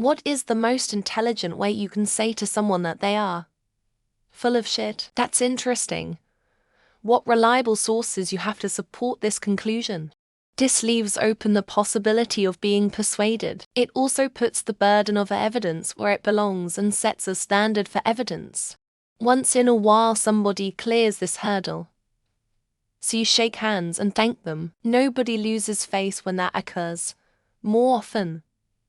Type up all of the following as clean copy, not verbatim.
What is the most intelligent way you can say to someone that they are full of shit? That's interesting. What reliable sources you have to support this conclusion? This leaves open the possibility of being persuaded. It also puts the burden of evidence where it belongs and sets a standard for evidence. Once in a while somebody clears this hurdle. So you shake hands and thank them. Nobody loses face when that occurs. More often,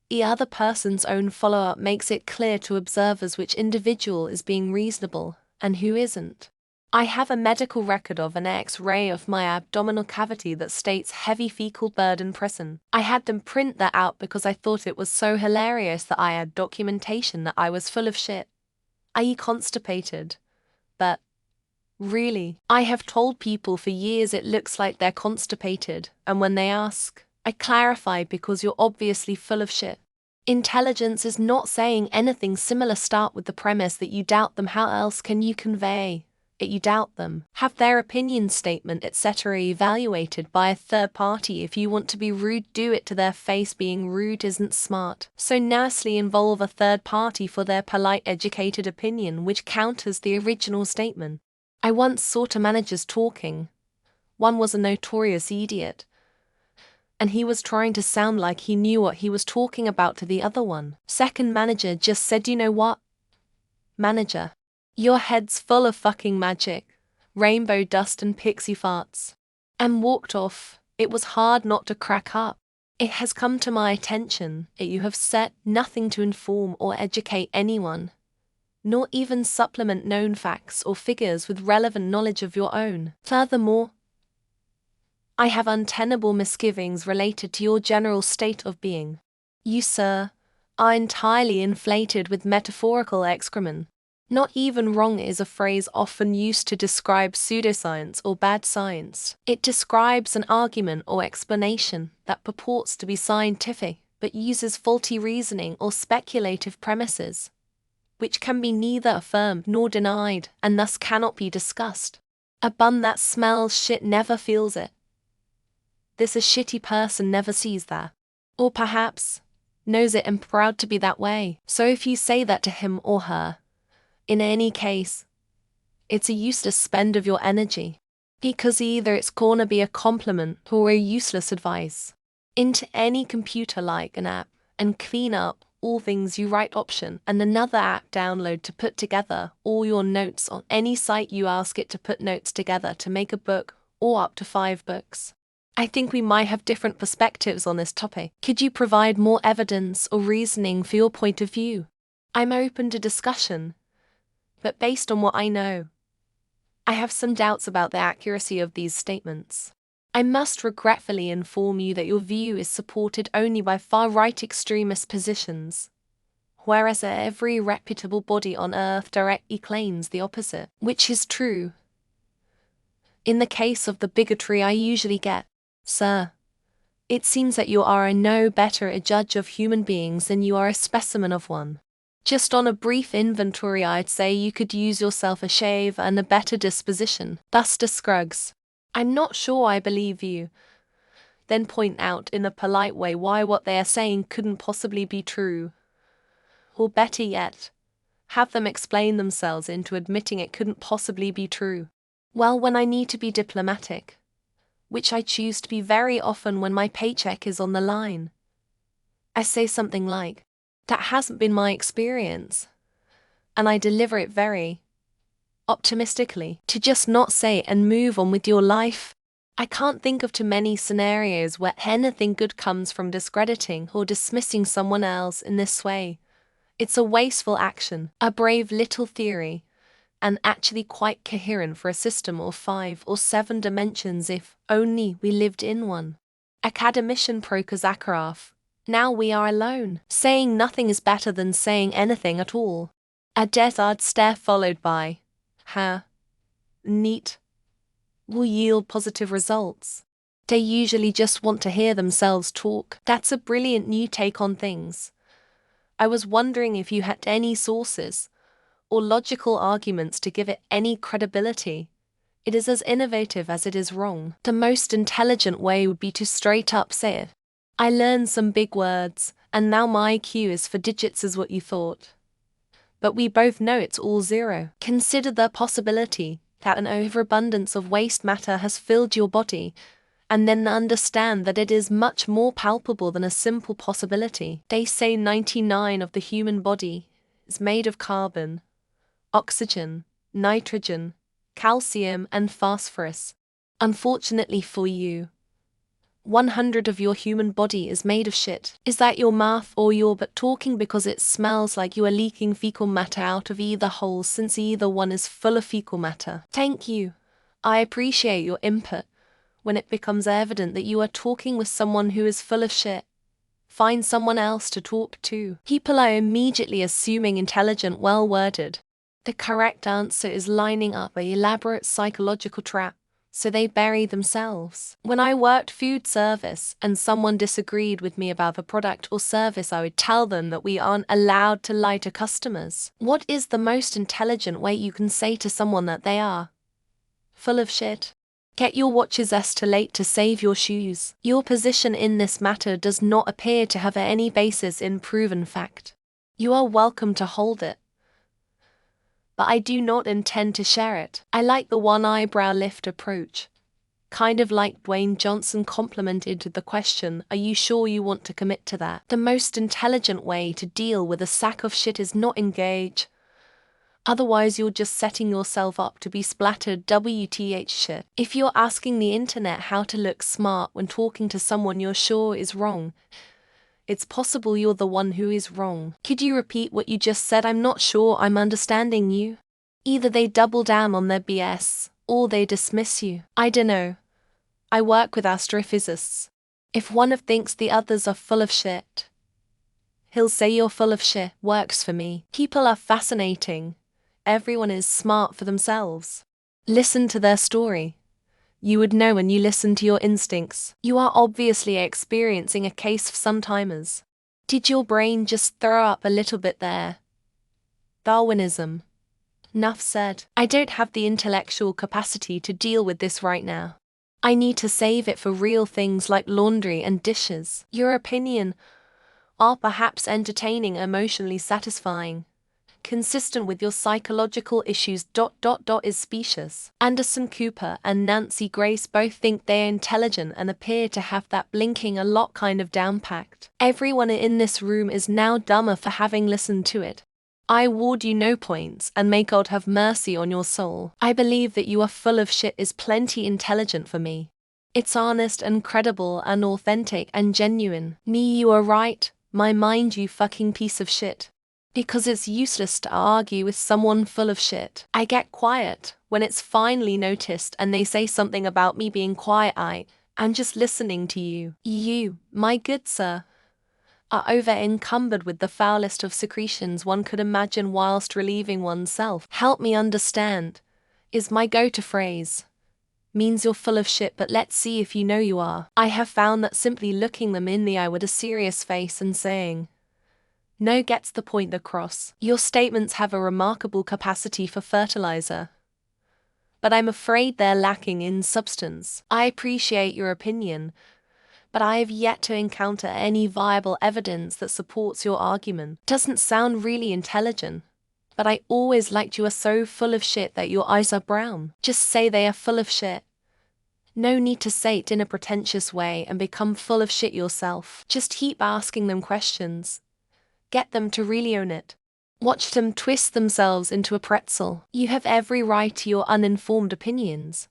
the other person's own follow-up makes it clear to observers which individual is being reasonable and who isn't. I have a medical record of an X-ray of my abdominal cavity that states heavy fecal burden present. I had them print that out because I thought it was so hilarious that I had documentation that I was full of shit, i.e. constipated. But really, I have told people for years it looks like they're constipated, and when they ask, I clarify because you're obviously full of shit. Intelligence is not saying anything similar. Start with the premise that you doubt them. How else can you convey it? You doubt them. Have their opinion statement, etc. evaluated by a third party. If you want to be rude, do it to their face. Being rude isn't smart. So nicely involve a third party for their polite, educated opinion, which counters the original statement. I once saw two managers talking. One was a notorious idiot, and he was trying to sound like he knew what he was talking about to the other one. Second manager just said, "You know what, manager? Your head's full of fucking magic, rainbow dust and pixie farts," and walked off. It was hard not to crack up. It has come to my attention that you have said nothing to inform or educate anyone, nor even supplement known facts or figures with relevant knowledge of your own. Furthermore, I have untenable misgivings related to your general state of being. You, sir, are entirely inflated with metaphorical excrement. Not even wrong is a phrase often used to describe pseudoscience or bad science. It describes an argument or explanation that purports to be scientific but uses faulty reasoning or speculative premises, which can be neither affirmed nor denied and thus cannot be discussed. A bum that smells shit never feels it. This a shitty person never sees that. Or perhaps knows it and proud to be that way. So if you say that to him or her, in any case, it's a useless spend of your energy, because either it's gonna be a compliment or a useless advice. Into any computer like an app and clean up all things you write option and another app download to put together all your notes on any site you ask it to put notes together to make a book or up to 5 books. I think we might have different perspectives on this topic. Could you provide more evidence or reasoning for your point of view? I'm open to discussion, but based on what I know, I have some doubts about the accuracy of these statements. I must regretfully inform you that your view is supported only by far-right extremist positions, whereas every reputable body on earth directly claims the opposite, which is true. In the case of the bigotry I usually get, sir, it seems that you are no better a judge of human beings than you are a specimen of one. Just on a brief inventory I'd say you could use yourself a shave and a better disposition. Buster Scruggs. I'm not sure I believe you. Then point out in a polite way why what they are saying couldn't possibly be true. Or better yet, have them explain themselves into admitting it couldn't possibly be true. Well, when I need to be diplomatic, which I choose to be very often when my paycheck is on the line, I say something like, "That hasn't been my experience," and I deliver it very optimistically, to just not say it and move on with your life. I can't think of too many scenarios where anything good comes from discrediting or dismissing someone else in this way. It's a wasteful action, a brave little theory, and actually quite coherent for a system of 5 or 7 dimensions if only we lived in one. Academician Prokazakharov. Now we are alone. Saying nothing is better than saying anything at all. A dead stare followed by, "Huh? Neat," will yield positive results. They usually just want to hear themselves talk. That's a brilliant new take on things. I was wondering if you had any sources or logical arguments to give it any credibility. It is as innovative as it is wrong. The most intelligent way would be to straight up say it. I learned some big words and now my IQ is 4 digits is what you thought. But we both know it's all 0. Consider the possibility that an overabundance of waste matter has filled your body, and then understand that it is much more palpable than a simple possibility. They say 99% of the human body is made of carbon, oxygen, nitrogen, calcium, and phosphorus. Unfortunately for you, 100% of your human body is made of shit. Is that your mouth or your butt talking because it smells like you are leaking fecal matter out of either hole, since either one is full of fecal matter? Thank you. I appreciate your input. When it becomes evident that you are talking with someone who is full of shit, find someone else to talk to. People are immediately assuming intelligent, well-worded. The correct answer is lining up an elaborate psychological trap, so they bury themselves. When I worked food service and someone disagreed with me about a product or service, I would tell them that we aren't allowed to lie to customers. What is the most intelligent way you can say to someone that they are full of shit? Get your watches too late to save your shoes. Your position in this matter does not appear to have any basis in proven fact. You are welcome to hold it, but I do not intend to share it. I like the one eyebrow lift approach. Kind of like Dwayne Johnson complimented the question, are you sure you want to commit to that? The most intelligent way to deal with a sack of shit is not engage. Otherwise you're just setting yourself up to be splattered WTH shit. If you're asking the internet how to look smart when talking to someone you're sure is wrong, it's possible you're the one who is wrong. Could you repeat what you just said? I'm not sure I'm understanding you. Either they double down on their BS, or they dismiss you. I dunno. I work with astrophysicists. If one of thinks the others are full of shit, he'll say you're full of shit. Works for me. People are fascinating. Everyone is smart for themselves. Listen to their story. You would know when you listen to your instincts. You are obviously experiencing a case of sometimers. Did your brain just throw up a little bit there? Darwinism. Enough said. I don't have the intellectual capacity to deal with this right now. I need to save it for real things like laundry and dishes. Your opinion are perhaps entertaining, emotionally satisfying, consistent with your psychological issues. Is specious. Anderson Cooper and Nancy Grace both think they're intelligent and appear to have that blinking a lot kind of down-packed. Everyone in this room is now dumber for having listened to it. I award you no points, and may God have mercy on your soul. I believe that you are full of shit is plenty intelligent for me. It's honest and credible and authentic and genuine. Me, you are right. My mind, you fucking piece of shit. Because it's useless to argue with someone full of shit. I get quiet when it's finally noticed and they say something about me being quiet. I'm just listening to you. You, my good sir, are over-encumbered with the foulest of secretions one could imagine whilst relieving oneself. Help me understand is my go-to phrase. Means you're full of shit, but let's see if you know you are. I have found that simply looking them in the eye with a serious face and saying no gets the point across. Your statements have a remarkable capacity for fertilizer, but I'm afraid they're lacking in substance. I appreciate your opinion, but I have yet to encounter any viable evidence that supports your argument. Doesn't sound really intelligent, but I always liked you are so full of shit that your eyes are brown. Just say they are full of shit. No need to say it in a pretentious way and become full of shit yourself. Just keep asking them questions. Get them to really own it. Watch them twist themselves into a pretzel. You have every right to your uninformed opinions,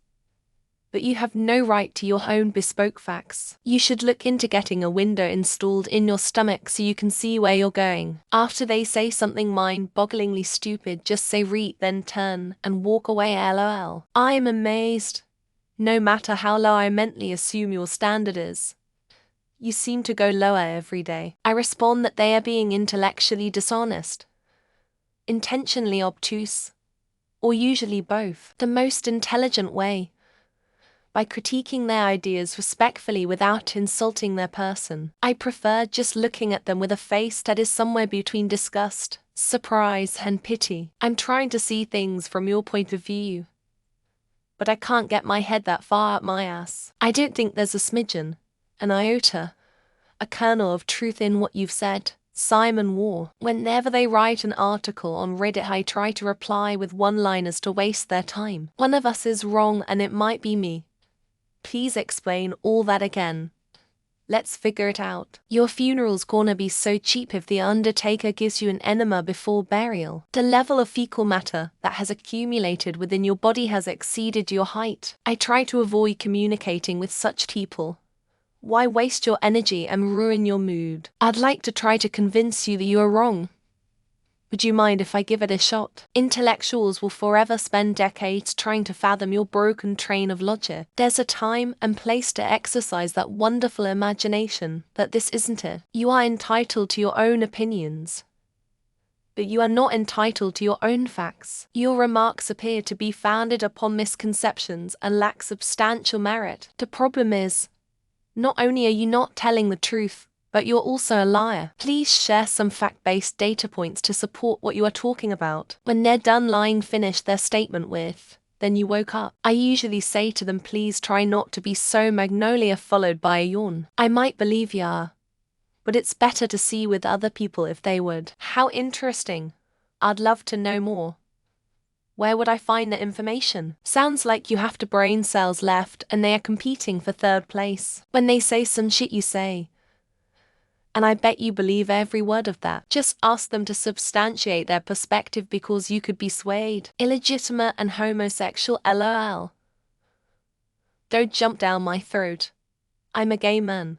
but you have no right to your own bespoke facts. You should look into getting a window installed in your stomach so you can see where you're going. After they say something mind-bogglingly stupid, just say reet, then turn and walk away. LOL. I am amazed. No matter how low I mentally assume your standard is, you seem to go lower every day. I respond that they are being intellectually dishonest, intentionally obtuse, or usually both. The most intelligent way, by critiquing their ideas respectfully without insulting their person. I prefer just looking at them with a face that is somewhere between disgust, surprise, and pity. I'm trying to see things from your point of view, but I can't get my head that far up my ass. I don't think there's a smidgen, an iota, a kernel of truth in what you've said. Simon War. Whenever they write an article on Reddit, I try to reply with one-liners to waste their time. One of us is wrong and it might be me. Please explain all that again. Let's figure it out. Your funeral's gonna be so cheap if the undertaker gives you an enema before burial. The level of fecal matter that has accumulated within your body has exceeded your height. I try to avoid communicating with such people. Why waste your energy and ruin your mood? I'd like to try to convince you that you are wrong. Would you mind if I give it a shot? Intellectuals will forever spend decades trying to fathom your broken train of logic. There's a time and place to exercise that wonderful imagination, but this isn't it. You are entitled to your own opinions, but you are not entitled to your own facts. Your remarks appear to be founded upon misconceptions and lack substantial merit. The problem is, not only are you not telling the truth, but you're also a liar. Please share some fact-based data points to support what you are talking about. When they're done lying, finish their statement with, "Then you woke up." I usually say to them, please try not to be so Magnolia, followed by a yawn. I might believe ya, but it's better to see with other people if they would. How interesting. I'd love to know more. Where would I find the information? Sounds like you have to brain cells left and they are competing for third place. When they say some shit you say, and I bet you believe every word of that. Just ask them to substantiate their perspective because you could be swayed. Illegitimate and homosexual, LOL. Don't jump down my throat. I'm a gay man.